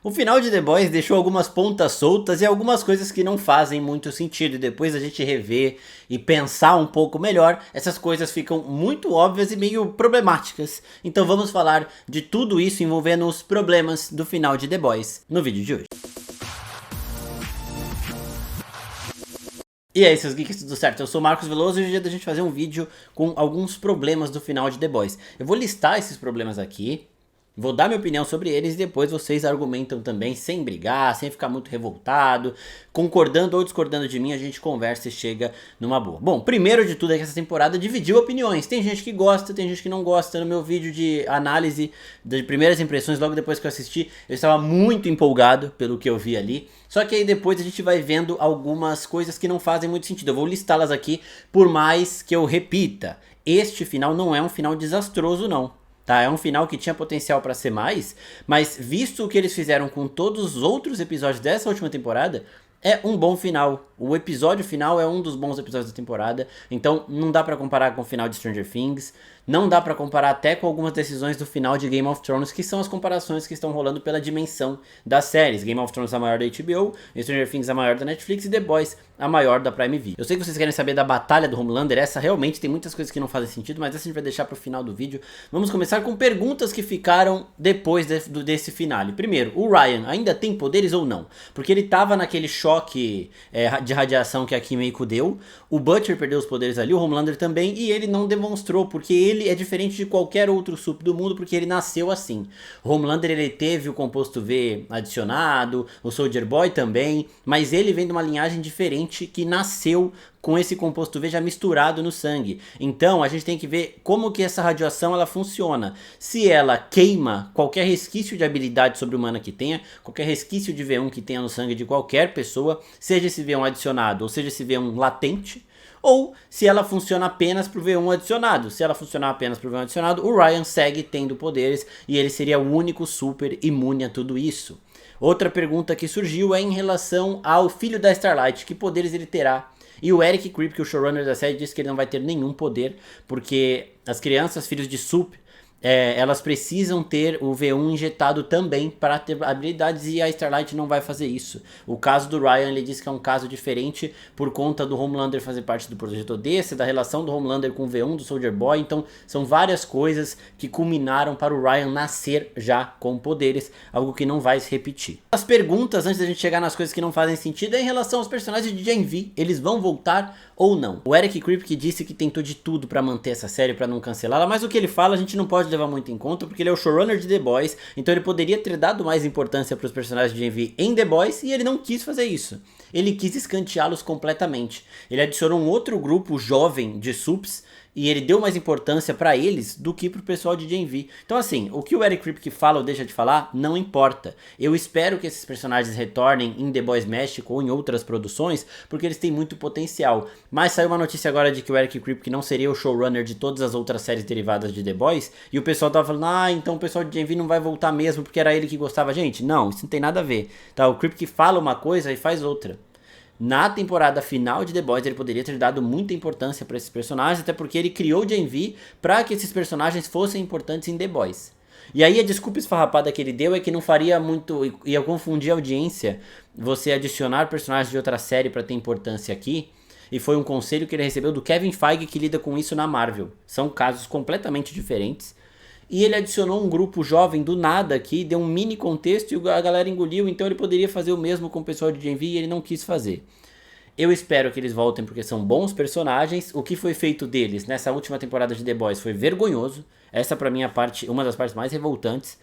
O final de The Boys deixou algumas pontas soltas e algumas coisas que não fazem muito sentido. E depois a gente rever e pensar um pouco melhor, essas coisas ficam muito óbvias e meio problemáticas. Então vamos falar de tudo isso envolvendo os problemas do final de The Boys no vídeo de hoje. E aí, seus geeks, tudo certo? Eu sou o Marcos Veloso e hoje é dia da gente fazer um vídeo com alguns problemas do final de The Boys. Eu vou listar esses problemas aqui, vou dar minha opinião sobre eles e depois vocês argumentam também, sem brigar, sem ficar muito revoltado, concordando ou discordando de mim, a gente conversa e chega numa boa. Bom, primeiro de tudo é que essa temporada dividiu opiniões. Tem gente que gosta, tem gente que não gosta. No meu vídeo de análise de primeiras impressões, logo depois que eu assisti, eu estava muito empolgado pelo que eu vi ali. Só que aí depois a gente vai vendo algumas coisas que não fazem muito sentido. Eu vou listá-las aqui, por mais que eu repita. Este final não é um final desastroso, não. Tá, é um final que tinha potencial pra ser mais, mas visto o que eles fizeram com todos os outros episódios dessa última temporada, é um bom final. O episódio final é um dos bons episódios da temporada, então não dá pra comparar com o final de Stranger Things, não dá pra comparar até com algumas decisões do final de Game of Thrones, que são as comparações que estão rolando pela dimensão das séries. Game of Thrones a maior da HBO, Stranger Things a maior da Netflix e The Boys a maior da Prime Video. Eu sei que vocês querem saber da batalha do Homelander, essa realmente tem muitas coisas que não fazem sentido, mas essa a gente vai deixar pro final do vídeo. Vamos começar com perguntas que ficaram depois desse finale. Primeiro, o Ryan ainda tem poderes ou não? Porque ele tava naquele choque de radiação que a Kimiko deu, o Butcher perdeu os poderes ali, o Homelander também, e ele não demonstrou, porque ele é diferente de qualquer outro sup do mundo, porque ele nasceu assim. O Homelander, ele teve o composto V adicionado, o Soldier Boy também, mas ele vem de uma linhagem diferente que nasceu com esse composto V já misturado no sangue. Então a gente tem que ver como que essa radiação ela funciona. Se ela queima qualquer resquício de habilidade sobre-humana que tenha, qualquer resquício de V1 que tenha no sangue de qualquer pessoa, seja esse V1 adicionado ou seja esse V1 latente, ou se ela funciona apenas pro V1 adicionado. Se ela funcionar apenas pro V1 adicionado, o Ryan segue tendo poderes e ele seria o único super imune a tudo isso. Outra pergunta que surgiu é em relação ao filho da Starlight, que poderes ele terá? E o Eric Kripke, o showrunner da série, disse que ele não vai ter nenhum poder, porque as crianças, filhos de Sup, elas precisam ter o V1 injetado também para ter habilidades e a Starlight não vai fazer isso. O caso do Ryan, ele disse que é um caso diferente por conta do Homelander fazer parte do projeto Odessa, da relação do Homelander com o V1 do Soldier Boy, então são várias coisas que culminaram para o Ryan nascer já com poderes, algo que não vai se repetir. As perguntas, antes da gente chegar nas coisas que não fazem sentido, é em relação aos personagens de Gen V, eles vão voltar ou não? O Eric Kripke disse que tentou de tudo para manter essa série, para não cancelá-la, mas o que ele fala a gente não pode levar muito em conta, porque ele é o showrunner de The Boys, então ele poderia ter dado mais importância para os personagens de Gen V em The Boys, e ele não quis fazer isso. Ele quis escanteá-los completamente. Ele adicionou um outro grupo jovem de sups, e ele deu mais importância pra eles do que pro pessoal de Gen V. Então assim, o que o Eric Kripke fala ou deixa de falar, não importa. Eu espero que esses personagens retornem em The Boys México ou em outras produções, porque eles têm muito potencial. Mas saiu uma notícia agora de que o Eric Kripke não seria o showrunner de todas as outras séries derivadas de The Boys, e o pessoal tava falando, então o pessoal de Gen V não vai voltar mesmo porque era ele que gostava. Gente, não, isso não tem nada a ver. Tá? O Kripke fala uma coisa e faz outra. Na temporada final de The Boys ele poderia ter dado muita importância para esses personagens, até porque ele criou Gen V para que esses personagens fossem importantes em The Boys. E aí a desculpa esfarrapada que ele deu é que não faria muito, ia confundir a audiência você adicionar personagens de outra série para ter importância aqui, e foi um conselho que ele recebeu do Kevin Feige, que lida com isso na Marvel. São casos completamente diferentes. E ele adicionou um grupo jovem do nada aqui, deu um mini contexto e a galera engoliu, então ele poderia fazer o mesmo com o pessoal de Gen V e ele não quis fazer. Eu espero que eles voltem porque são bons personagens. O que foi feito deles nessa última temporada de The Boys foi vergonhoso. Essa pra mim é uma das partes mais revoltantes.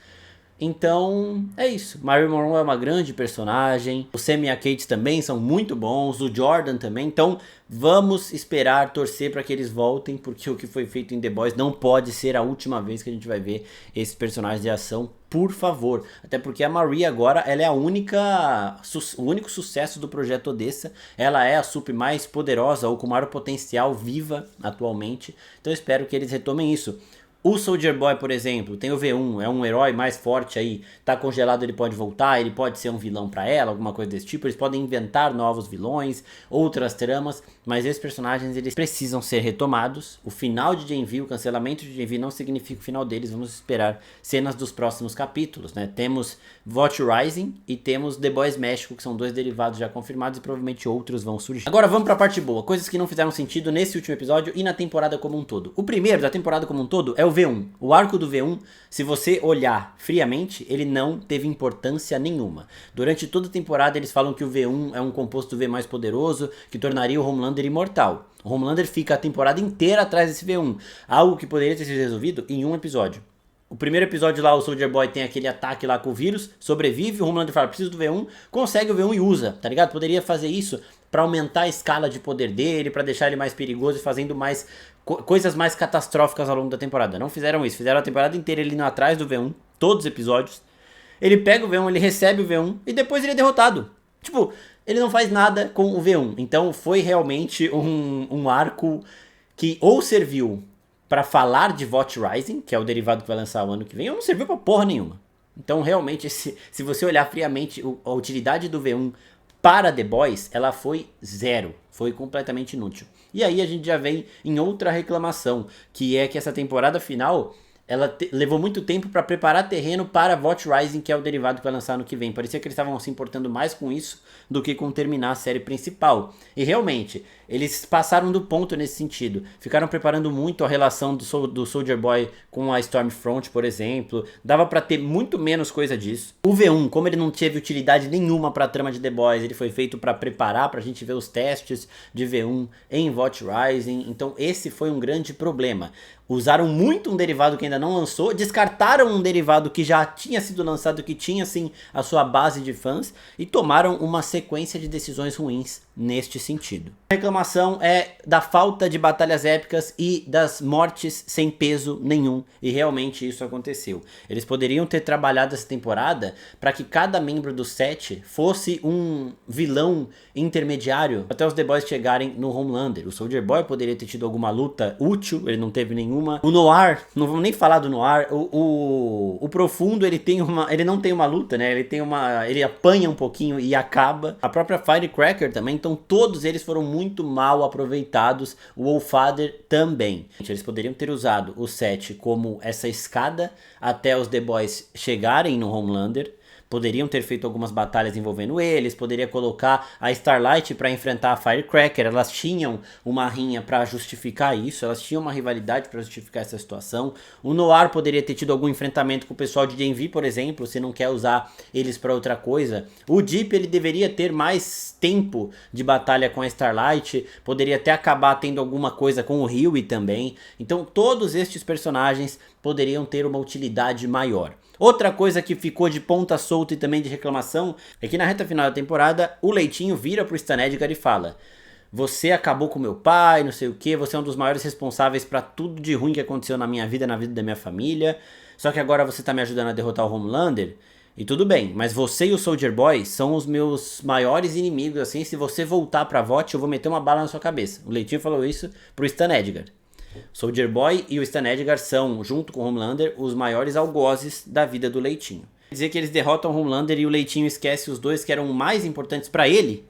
Então, é isso. Mario Monroe é uma grande personagem. O Sam e a Kate também são muito bons. O Jordan também. Então, vamos esperar, torcer para que eles voltem, porque o que foi feito em The Boys não pode ser a última vez que a gente vai ver esses personagens de ação, por favor. Até porque a Marie agora, ela é o único sucesso do projeto Odessa. Ela é a sup mais poderosa ou com maior potencial viva atualmente. Então, eu espero que eles retomem isso. O Soldier Boy, por exemplo, tem o V1, é um herói mais forte aí, tá congelado, ele pode voltar, ele pode ser um vilão pra ela, alguma coisa desse tipo. Eles podem inventar novos vilões, outras tramas, mas esses personagens eles precisam ser retomados. O final de Gen V, o cancelamento de Gen V não significa o final deles, vamos esperar cenas dos próximos capítulos, né? Temos Watch Rising e temos The Boys México, que são dois derivados já confirmados e provavelmente outros vão surgir. Agora vamos pra parte boa, coisas que não fizeram sentido nesse último episódio e na temporada como um todo. O primeiro da temporada como um todo é o V1. O arco do V1, se você olhar friamente, ele não teve importância nenhuma. Durante toda a temporada eles falam que o V1 é um composto V mais poderoso, que tornaria o Homelander imortal. O Homelander fica a temporada inteira atrás desse V1, algo que poderia ter sido resolvido em um episódio. O primeiro episódio lá, o Soldier Boy tem aquele ataque lá com o vírus, sobrevive, o Homelander fala, preciso do V1, consegue o V1 e usa, tá ligado? Poderia fazer isso pra aumentar a escala de poder dele, pra deixar ele mais perigoso e fazendo mais coisas mais catastróficas ao longo da temporada. Não fizeram isso, fizeram a temporada inteira ele indo atrás do V1, todos os episódios. Ele pega o V1, ele recebe o V1 e depois ele é derrotado. Tipo, ele não faz nada com o V1. Então foi realmente um arco que ou serviu pra falar de Watch Rising, que é o derivado que vai lançar o ano que vem, ou não serviu pra porra nenhuma. Então realmente, se você olhar friamente, a utilidade do V1 para The Boys, ela foi zero. Foi completamente inútil. E aí a gente já vem em outra reclamação, que é que essa temporada final, ela levou muito tempo para preparar terreno para Watch Rising, que é o derivado que vai lançar no que vem. Parecia que eles estavam se importando mais com isso do que com terminar a série principal. E realmente, eles passaram do ponto nesse sentido. Ficaram preparando muito a relação do Soldier Boy com a Stormfront, por exemplo. Dava pra ter muito menos coisa disso. O V1, como ele não teve utilidade nenhuma pra trama de The Boys, ele foi feito pra preparar, pra gente ver os testes de V1 em Watch Rising. Então esse foi um grande problema. Usaram muito um derivado que ainda não lançou, descartaram um derivado que já tinha sido lançado, que tinha sim a sua base de fãs, e tomaram uma sequência de decisões ruins neste sentido. A reclamação é da falta de batalhas épicas e das mortes sem peso nenhum, e realmente isso aconteceu. Eles poderiam ter trabalhado essa temporada para que cada membro do set fosse um vilão intermediário até os The Boys chegarem no Homelander. O Soldier Boy poderia ter tido alguma luta útil, ele não teve nenhuma. O Noir, não vamos nem falar do Noir, o Profundo ele não tem uma luta, né? Ele apanha um pouquinho e acaba. A própria Firecracker também, então todos eles foram muito mal aproveitados, o Allfather também. Eles poderiam ter usado o set como essa escada até os The Boys chegarem no Homelander. Poderiam ter feito algumas batalhas envolvendo eles, poderia colocar a Starlight para enfrentar a Firecracker, elas tinham uma rinha para justificar isso, elas tinham uma rivalidade para justificar essa situação. O Noir poderia ter tido algum enfrentamento com o pessoal de Gen V, por exemplo, se não quer usar eles para outra coisa. O Deep, ele deveria ter mais tempo de batalha com a Starlight, poderia até acabar tendo alguma coisa com o Huey também. Então todos estes personagens poderiam ter uma utilidade maior. Outra coisa que ficou de ponta solta e também de reclamação é que na reta final da temporada o Leitinho vira pro Stan Edgar e fala: você acabou com meu pai, não sei o que, você é um dos maiores responsáveis pra tudo de ruim que aconteceu na minha vida, na vida da minha família, só que agora você tá me ajudando a derrotar o Homelander. E tudo bem, mas você e o Soldier Boy são os meus maiores inimigos, assim, se você voltar pra VOT eu vou meter uma bala na sua cabeça. O Leitinho falou isso pro Stan Edgar. Soldier Boy e o Stan Edgar são, junto com o Homelander, os maiores algozes da vida do Leitinho. Quer dizer que eles derrotam o Homelander e o Leitinho esquece os dois que eram mais importantes pra ele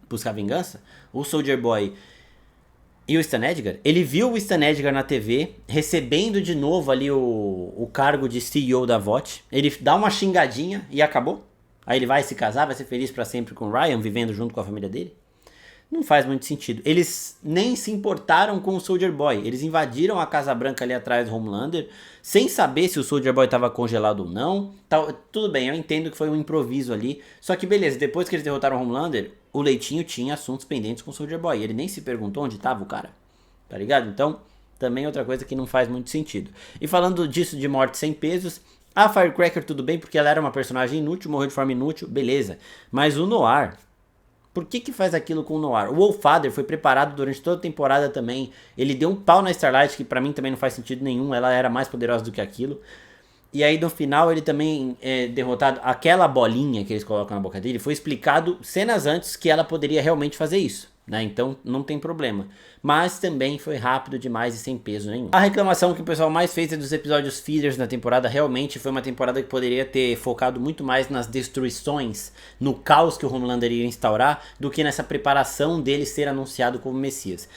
buscar vingança? O Soldier Boy e o Stan Edgar? Ele viu o Stan Edgar na TV, recebendo de novo ali o cargo de CEO da VOT. Ele dá uma xingadinha e acabou? Aí ele vai se casar, vai ser feliz pra sempre com o Ryan, vivendo junto com a família dele? Não faz muito sentido. Eles nem se importaram com o Soldier Boy. Eles invadiram a Casa Branca ali atrás do Homelander, sem saber se o Soldier Boy estava congelado ou não. Tudo bem, eu entendo que foi um improviso ali. Só que beleza, depois que eles derrotaram o Homelander, o Leitinho tinha assuntos pendentes com o Soldier Boy. Ele nem se perguntou onde estava o cara. Tá ligado? Então, também outra coisa que não faz muito sentido. E falando disso de morte sem pesos, a Firecracker tudo bem, porque ela era uma personagem inútil, morreu de forma inútil, beleza. Mas o Noir... por que faz aquilo com o Noir? O Allfather foi preparado durante toda a temporada também. Ele deu um pau na Starlight, que pra mim também não faz sentido nenhum. Ela era mais poderosa do que aquilo. E aí no final ele também é derrotado. Aquela bolinha que eles colocam na boca dele foi explicado cenas antes que ela poderia realmente fazer isso. né? Então não tem problema. Mas também foi rápido demais e sem peso nenhum. A reclamação que o pessoal mais fez é dos episódios fillers na temporada. Realmente foi uma temporada que poderia ter focado muito mais nas destruições, no caos que o Homelander ia instaurar, do que nessa preparação dele ser anunciado como Messias.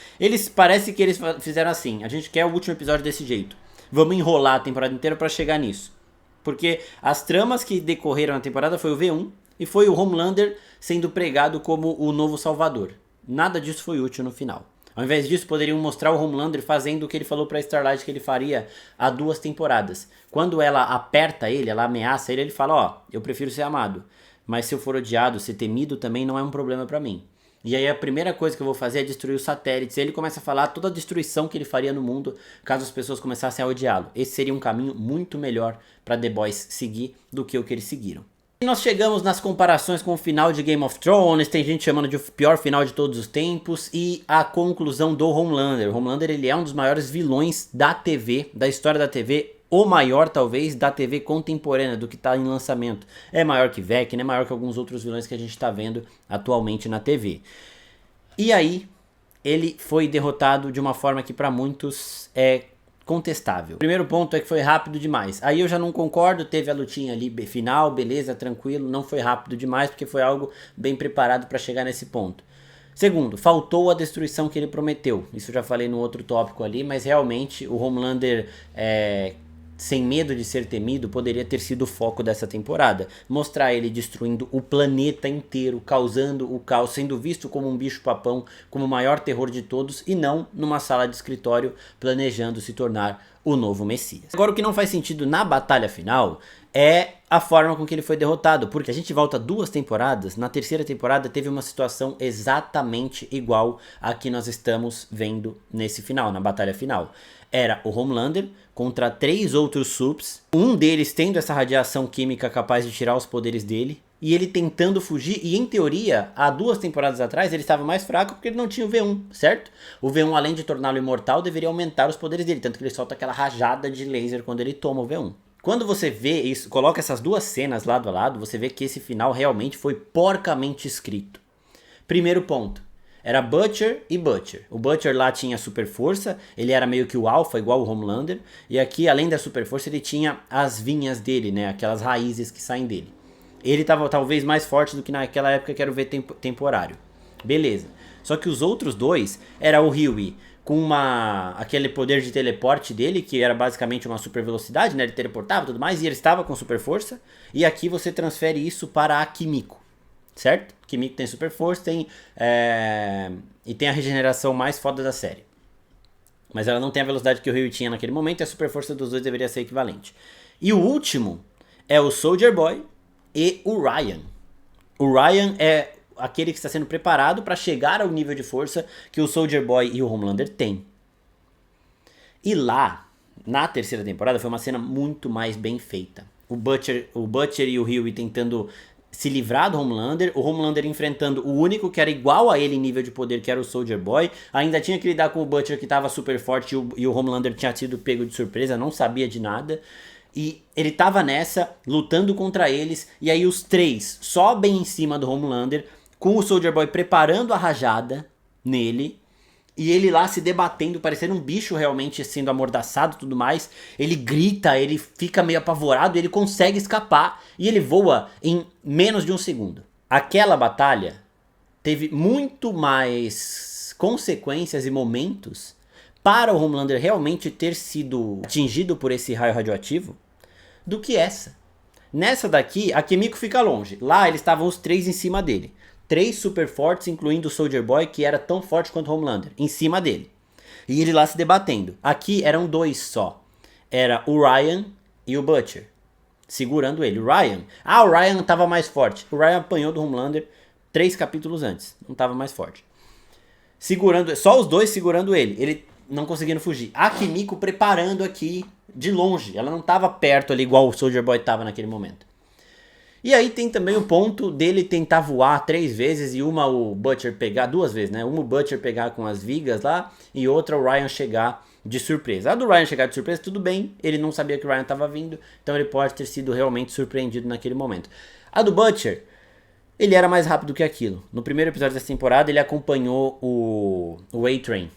Parece que eles fizeram assim: a gente quer o último episódio desse jeito, vamos enrolar a temporada inteira pra chegar nisso. Porque as tramas que decorreram na temporada foi o V1 e foi o Homelander sendo pregado como o novo Salvador. Nada disso foi útil no final. Ao invés disso, poderiam mostrar o Homelander fazendo o que ele falou pra Starlight que ele faria há 2 temporadas. Quando ela aperta ele, ela ameaça ele, ele fala: ó, eu prefiro ser amado, mas se eu for odiado, ser temido também não é um problema pra mim. E aí a primeira coisa que eu vou fazer é destruir os satélites. E ele começa a falar toda a destruição que ele faria no mundo caso as pessoas começassem a odiá-lo. Esse seria um caminho muito melhor pra The Boys seguir do que o que eles seguiram. E nós chegamos nas comparações com o final de Game of Thrones, tem gente chamando de o pior final de todos os tempos, e a conclusão do Homelander. O Homelander, ele é um dos maiores vilões da TV, da história da TV, o maior talvez da TV contemporânea, do que está em lançamento. É maior que Vecna, é maior que alguns outros vilões que a gente está vendo atualmente na TV. E aí, ele foi derrotado de uma forma que para muitos é contestável. O primeiro ponto é que foi rápido demais. Aí eu já não concordo, teve a lutinha ali final, beleza, tranquilo, não foi rápido demais porque foi algo bem preparado para chegar nesse ponto. Segundo, faltou a destruição que ele prometeu. Isso eu já falei no outro tópico ali, mas realmente o Homelander sem medo de ser temido, poderia ter sido o foco dessa temporada. Mostrar ele destruindo o planeta inteiro, causando o caos, sendo visto como um bicho-papão, como o maior terror de todos, e não numa sala de escritório planejando se tornar o novo Messias. Agora, o que não faz sentido na batalha final é a forma com que ele foi derrotado, porque a gente volta 2 temporadas, na terceira temporada teve uma situação exatamente igual a que nós estamos vendo nesse final, na batalha final. Era o Homelander contra 3 outros subs, um deles tendo essa radiação química capaz de tirar os poderes dele, e ele tentando fugir, e em teoria, há 2 temporadas atrás, ele estava mais fraco porque ele não tinha o V1, certo? O V1, além de torná-lo imortal, deveria aumentar os poderes dele, tanto que ele solta aquela rajada de laser quando ele toma o V1. Quando você vê isso, coloca essas 2 cenas lado a lado, você vê que esse final realmente foi porcamente escrito. Primeiro ponto. Era Butcher e Butcher. O Butcher lá tinha super força, ele era meio que o alpha, igual o Homelander. E aqui, além da super força, ele tinha as vinhas dele, né? Aquelas raízes que saem dele. Ele estava talvez mais forte do que naquela época que era o V temporário. Beleza. Só que os outros 2, era o Hughie com aquele poder de teleporte dele, que era basicamente uma super velocidade, né? Ele teleportava e tudo mais, e ele estava com super força. E aqui você transfere isso para a Kimiko. Certo? Kimiko tem super força, e tem a regeneração mais foda da série. Mas ela não tem a velocidade que o Ryu tinha naquele momento, e a super força dos dois deveria ser equivalente. E o último é o Soldier Boy e o Ryan. O Ryan é aquele que está sendo preparado para chegar ao nível de força que o Soldier Boy e o Homelander têm. E lá, na terceira temporada, foi uma cena muito mais bem feita. O Butcher e o Hughie tentando se livrar do Homelander, o Homelander enfrentando o único que era igual a ele em nível de poder, que era o Soldier Boy, ainda tinha que lidar com o Butcher que estava super forte e o Homelander tinha sido pego de surpresa, não sabia de nada, e ele tava nessa, lutando contra eles, e aí os 3 sobem em cima do Homelander, com o Soldier Boy preparando a rajada nele, e ele lá se debatendo, parecendo um bicho realmente sendo amordaçado e tudo mais. Ele grita, ele fica meio apavorado, ele consegue escapar e ele voa em menos de 1 segundo. Aquela batalha teve muito mais consequências e momentos para o Homelander realmente ter sido atingido por esse raio radioativo do que essa. Nessa daqui, a Kimiko fica longe. Lá eles estavam os 3 em cima dele. 3 super fortes, incluindo o Soldier Boy, que era tão forte quanto o Homelander, em cima dele. E ele lá se debatendo. Aqui eram 2 só. Era o Ryan e o Butcher, segurando ele. O Ryan tava mais forte. O Ryan apanhou do Homelander 3 capítulos antes. Não tava mais forte. Só os 2 segurando ele. Ele não conseguindo fugir. A Kimiko preparando aqui de longe. Ela não tava perto ali igual o Soldier Boy tava naquele momento. E aí tem também o ponto dele tentar voar 3 vezes e uma o Butcher pegar, 2 vezes, né? Uma o Butcher pegar com as vigas lá e outra o Ryan chegar de surpresa. A do Ryan chegar de surpresa, tudo bem, ele não sabia que o Ryan estava vindo, então ele pode ter sido realmente surpreendido naquele momento. A do Butcher, Ele era mais rápido que aquilo. No primeiro episódio dessa temporada, ele acompanhou o A-Train.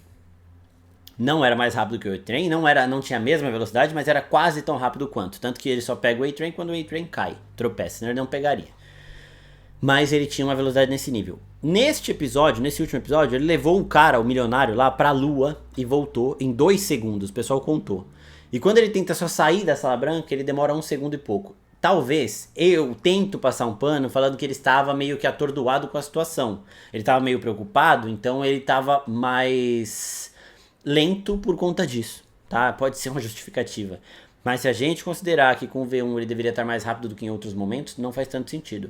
Não era mais rápido que o A-Train, não tinha a mesma velocidade, mas era quase tão rápido quanto. Tanto que ele só pega o A-Train quando o A-Train cai, tropeça, senão ele não pegaria. Mas ele tinha uma velocidade nesse nível. Nesse último episódio, ele levou um cara, o milionário lá, pra lua e voltou em 2 segundos, o pessoal contou. E quando ele tenta só sair da sala branca, ele demora 1 segundo e pouco. Talvez eu tento passar um pano falando que ele estava meio que atordoado com a situação. Ele estava meio preocupado, então ele estava mais lento por conta disso, tá? Pode ser uma justificativa. Mas se a gente considerar que com o V1 ele deveria estar mais rápido do que em outros momentos, não faz tanto sentido.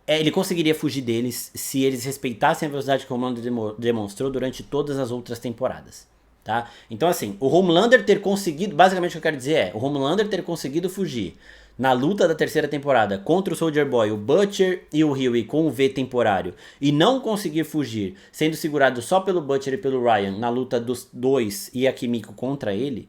Ele conseguiria fugir deles se eles respeitassem a velocidade que o Homelander demonstrou durante todas as outras temporadas. Tá? Então assim, o Homelander ter conseguido, basicamente o que eu quero dizer é, o Homelander ter conseguido fugir na luta da terceira temporada contra o Soldier Boy, o Butcher e o Hughie com o V temporário, e não conseguir fugir, sendo segurado só pelo Butcher e pelo Ryan na luta dos dois e a Kimiko contra ele,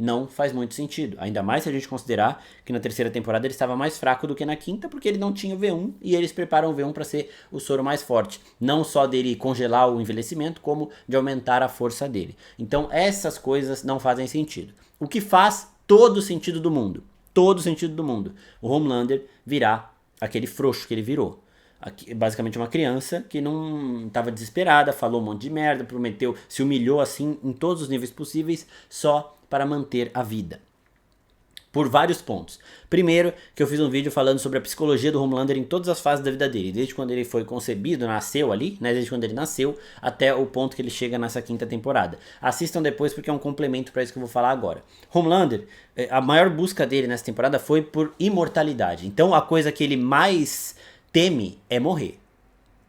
não faz muito sentido. Ainda mais se a gente considerar que na terceira temporada ele estava mais fraco do que na quinta, porque ele não tinha o V1 e eles preparam o V1 para ser o soro mais forte. Não só dele congelar o envelhecimento, como de aumentar a força dele. Então essas coisas não fazem sentido. O que faz todo sentido do mundo. Todo sentido do mundo. O Homelander virar aquele frouxo que ele virou. Basicamente uma criança que não estava desesperada, falou um monte de merda, prometeu, se humilhou assim em todos os níveis possíveis, só para manter a vida. Por vários pontos. Primeiro, que eu fiz um vídeo falando sobre a psicologia do Homelander em todas as fases da vida dele. Desde quando ele foi concebido, nasceu ali, né? Desde quando ele nasceu, até o ponto que ele chega nessa quinta temporada. Assistam depois porque é um complemento para isso que eu vou falar agora. Homelander, a maior busca dele nessa temporada foi por imortalidade. Então a coisa que ele mais teme é morrer.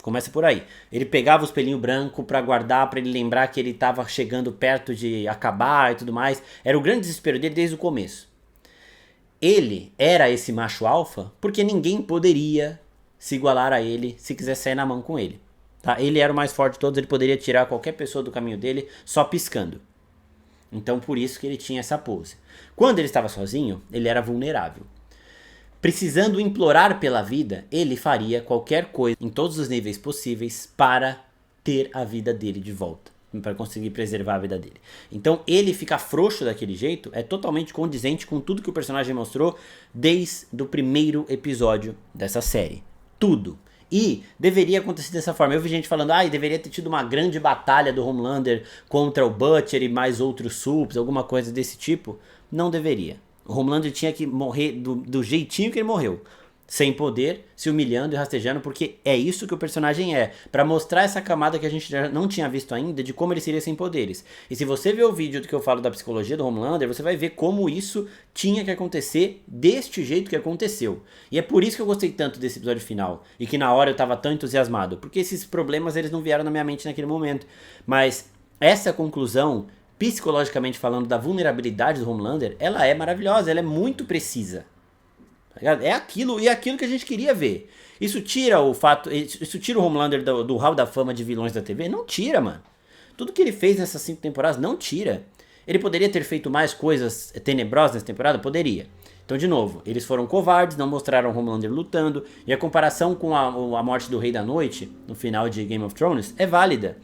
Começa por aí. Ele pegava o espelhinho branco pra guardar, pra ele lembrar que ele tava chegando perto de acabar e tudo mais. Era o grande desespero dele desde o começo. Ele era esse macho alfa porque ninguém poderia se igualar a ele se quisesse sair na mão com ele. Tá? Ele era o mais forte de todos, ele poderia tirar qualquer pessoa do caminho dele só piscando. Então por isso que ele tinha essa pose. Quando ele estava sozinho, ele era vulnerável. Precisando implorar pela vida, ele faria qualquer coisa em todos os níveis possíveis para ter a vida dele de volta, para conseguir preservar a vida dele. Então ele ficar frouxo daquele jeito é totalmente condizente com tudo que o personagem mostrou desde o primeiro episódio dessa série. Tudo. E deveria acontecer dessa forma. Eu vi gente falando, deveria ter tido uma grande batalha do Homelander contra o Butcher e mais outros subs, alguma coisa desse tipo. Não deveria. O Homelander tinha que morrer do jeitinho que ele morreu. Sem poder, se humilhando e rastejando, porque é isso que o personagem é. Pra mostrar essa camada que a gente já não tinha visto ainda de como ele seria sem poderes. E se você ver o vídeo do que eu falo da psicologia do Homelander, você vai ver como isso tinha que acontecer deste jeito que aconteceu. E é por isso que eu gostei tanto desse episódio final. E que na hora eu tava tão entusiasmado. Porque esses problemas eles não vieram na minha mente naquele momento. Mas essa conclusão, psicologicamente falando, da vulnerabilidade do Homelander, ela é maravilhosa, ela é muito precisa. É aquilo, e é aquilo que a gente queria ver. Isso tira o Homelander do hall da fama de vilões da TV? Não tira, mano. Tudo que ele fez nessas 5 temporadas não tira. Ele poderia ter feito mais coisas tenebrosas nessa temporada? Poderia. Então, de novo, eles foram covardes, não mostraram o Homelander lutando, e a comparação com a morte do Rei da Noite, no final de Game of Thrones, é válida.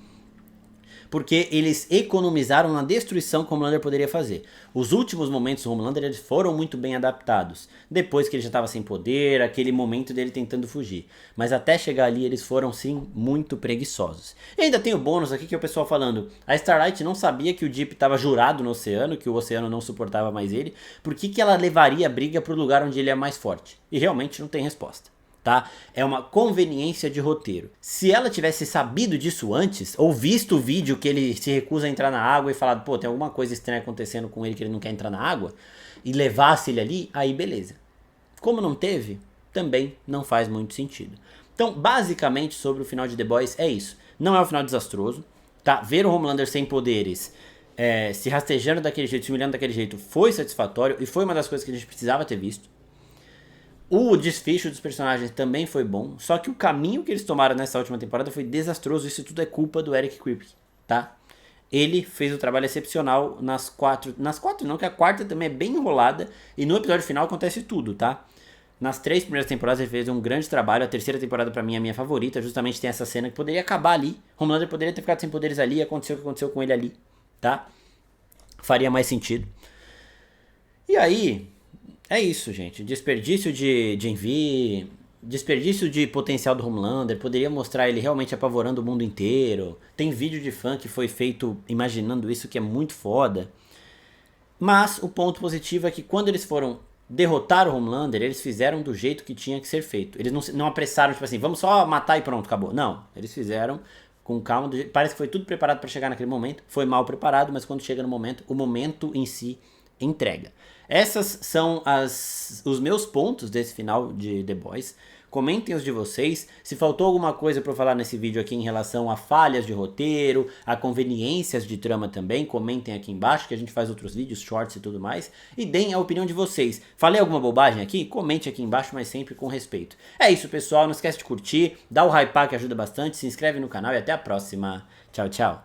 Porque eles economizaram na destruição que o Homelander poderia fazer. Os últimos momentos do Homelander eles foram muito bem adaptados. Depois que ele já estava sem poder, aquele momento dele tentando fugir. Mas até chegar ali eles foram sim muito preguiçosos. E ainda tem o bônus aqui que é o pessoal falando. A Starlight não sabia que o Deep estava jurado no oceano, que o oceano não suportava mais ele. Por que ela levaria a briga para o lugar onde ele é mais forte? E realmente não tem resposta. Tá? É uma conveniência de roteiro. Se ela tivesse sabido disso antes, ou visto o vídeo que ele se recusa a entrar na água e falado, pô, tem alguma coisa estranha acontecendo com ele que ele não quer entrar na água, e levasse ele ali, aí beleza. Como não teve, também não faz muito sentido. Então, basicamente, sobre o final de The Boys é isso. Não é um final desastroso, tá? Ver o Homelander sem poderes, se rastejando daquele jeito, se humilhando daquele jeito, foi satisfatório, e foi uma das coisas que a gente precisava ter visto. O desfecho dos personagens também foi bom, só que o caminho que eles tomaram nessa última temporada foi desastroso. Isso tudo é culpa do Eric Kripke, tá? Ele fez o trabalho excepcional nas quatro não, que a quarta também é bem enrolada, e no episódio final acontece tudo, tá? Nas 3 primeiras temporadas ele fez um grande trabalho. A terceira temporada pra mim é a minha favorita. Justamente tem essa cena que poderia acabar ali. Homelander poderia ter ficado sem poderes ali. Aconteceu o que aconteceu com ele ali, tá? Faria mais sentido. E aí, é isso, gente. Desperdício de envy, desperdício de potencial do Homelander. Poderia mostrar ele realmente apavorando o mundo inteiro. Tem vídeo de fã que foi feito imaginando isso, que é muito foda. Mas o ponto positivo é que quando eles foram derrotar o Homelander, eles fizeram do jeito que tinha que ser feito. Eles não apressaram, tipo assim, vamos só matar e pronto, acabou. Não, eles fizeram com calma. Parece que foi tudo preparado para chegar naquele momento. Foi mal preparado, mas quando chega no momento, o momento em si entrega. Essas são os meus pontos desse final de The Boys. Comentem os de vocês. Se faltou alguma coisa para eu falar nesse vídeo aqui em relação a falhas de roteiro, a conveniências de trama também, comentem aqui embaixo que a gente faz outros vídeos, shorts e tudo mais. E deem a opinião de vocês. Falei alguma bobagem aqui? Comente aqui embaixo, mas sempre com respeito. É isso, pessoal. Não esquece de curtir, dá o hype que ajuda bastante, se inscreve no canal e até a próxima. Tchau, tchau.